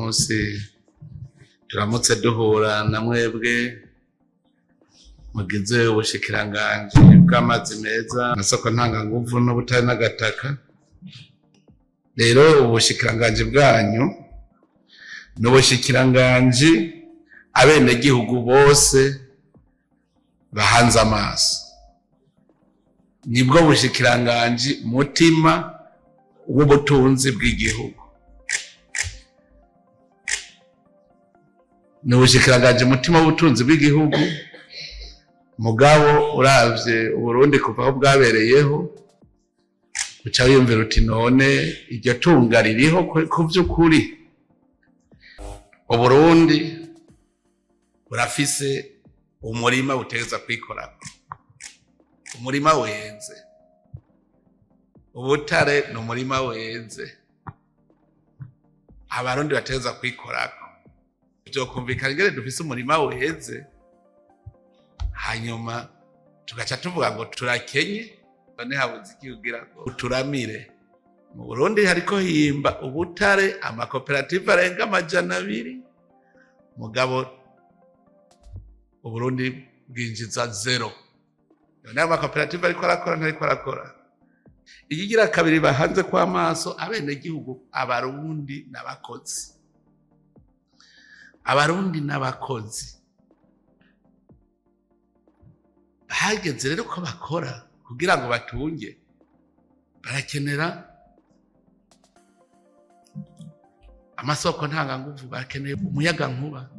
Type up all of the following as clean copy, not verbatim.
munsi turamutse duhura na mwebwe mugize ubushikiranganji bw'amazi meza n'isoko ntanganguvu n'ubutare n'agataka. Rero ubushikiranganji bwanyu n'ubushikiranganji abenegihugu bose bahanze amaso, nibwo bushikiranganji mutima w'ubutunzi bw'igihugu. N'ubushikiranganji mutima w'ubutunzi bw'igihugu, mugabo uravye Burundi kuva aho bwabereyeho uca wiyumvira uti none iryo tunga ririho ku vy'ukuri. Uburundi burafise umurima butegeza kwikorako, umurima wenze. Ubutare n'umurima wenze, abarundi bategeza kwikorako. Vyokumvikana ingene dufise umurima weze, hanyuma tugaca tuvuga ngo turakenye, none habuze iki kugira ngo turamire. Mu Burundi hariko himba ubutare amakoperative arenga 200, mugabo Uburundi bwinjiza 0. None amakoperative ariko arakora ntariko arakora. Ikigira kabiri bahanze kwa maso abenegihugu, abarundi n'abakozi. Abarundi n'abakozi hageze rero ko bakora kugira ngo batunge, barakenera amasoko ntanganguvu, barakeneye umuyaga nkuba,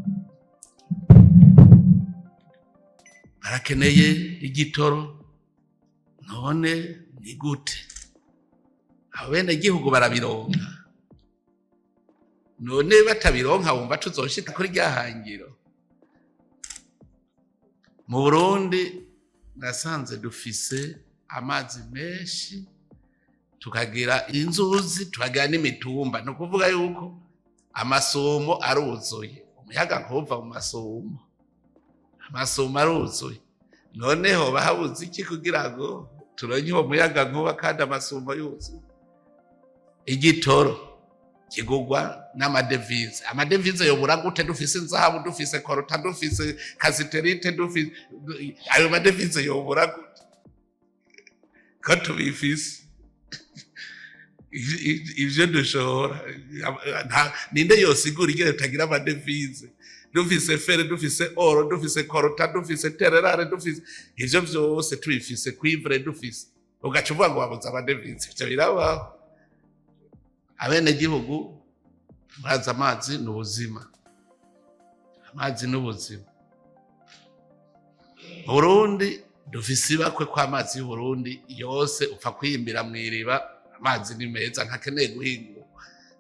barakeneye igitoro. None ni gute abenegihugu barabironka? None batabironka wumva tuzoshika kuri ryahangiro? Mu Burundi nasanze dufise amazi menshi, tukagira inzuzi, tukagira n'imitumba. No kuvuga yuko amasumo aruzuye, umuyaga nkuva mu masumo, amasumo aruzuye. Noneho bahabuze iki kugira ngo turonke uwo muyaga nkuba kandi amasumo yuzuye? Igitoro kigugwa n'amadevize. Amadevize yobura gute dufise inzahabu, dufise korota, dufise kasiterite, dufise ayo madevize yobura gute ko tubifise? Ivyo dushora ninde yosigura ingene tutagira amadevize? Dufise fere, dufise oro, dufise korota, dufise tererare, dufise ivyo vyose tubifise, cuivre dufise, ugaca uvuga ngo wabuze amadevize? Ivyo birabaho. Abenegihugu murazi amazi n'ubuzima, amazi n'ubuzima. Burundi dufise ibakwe ko amazi y'u Burundi yose upfa kwiyimbira mw'iriba. Amazi ni meza, ntakeneye guhingura.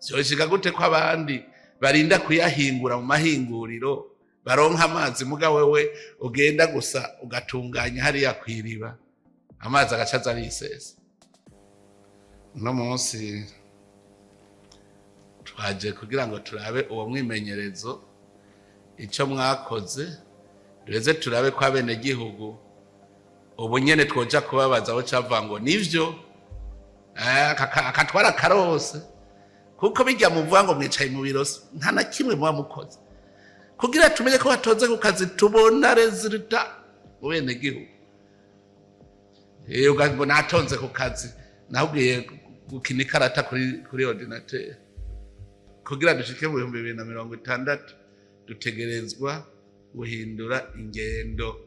Vyoshika gute ko abandi barinda kuyahingura mu mahinguriro baronka amazi, muga wewe ugenda gusa ugatunganya hariya kw'iriba, amazi agacaza arisesa? Uno munsi twaje kugira ngo turabe uwo mwimenyerezo ico mwakoze, duheze turabe ko abenegihugu ubu nyene twoja kubabaza aho cava ngo nivyo akatwara karose, kuko bijya muvuga ngo mwicaye mu birose nta na kimwe muba mukoze kugira tumenye ko batonze ku kazi, tubona resultat mu benegihugu. Ugago natonze ku kazi, nahubwiye gukina ikarata kuri ordinateur. Kugira dushike mu 2060 dutegerezwa guhindura ingendo.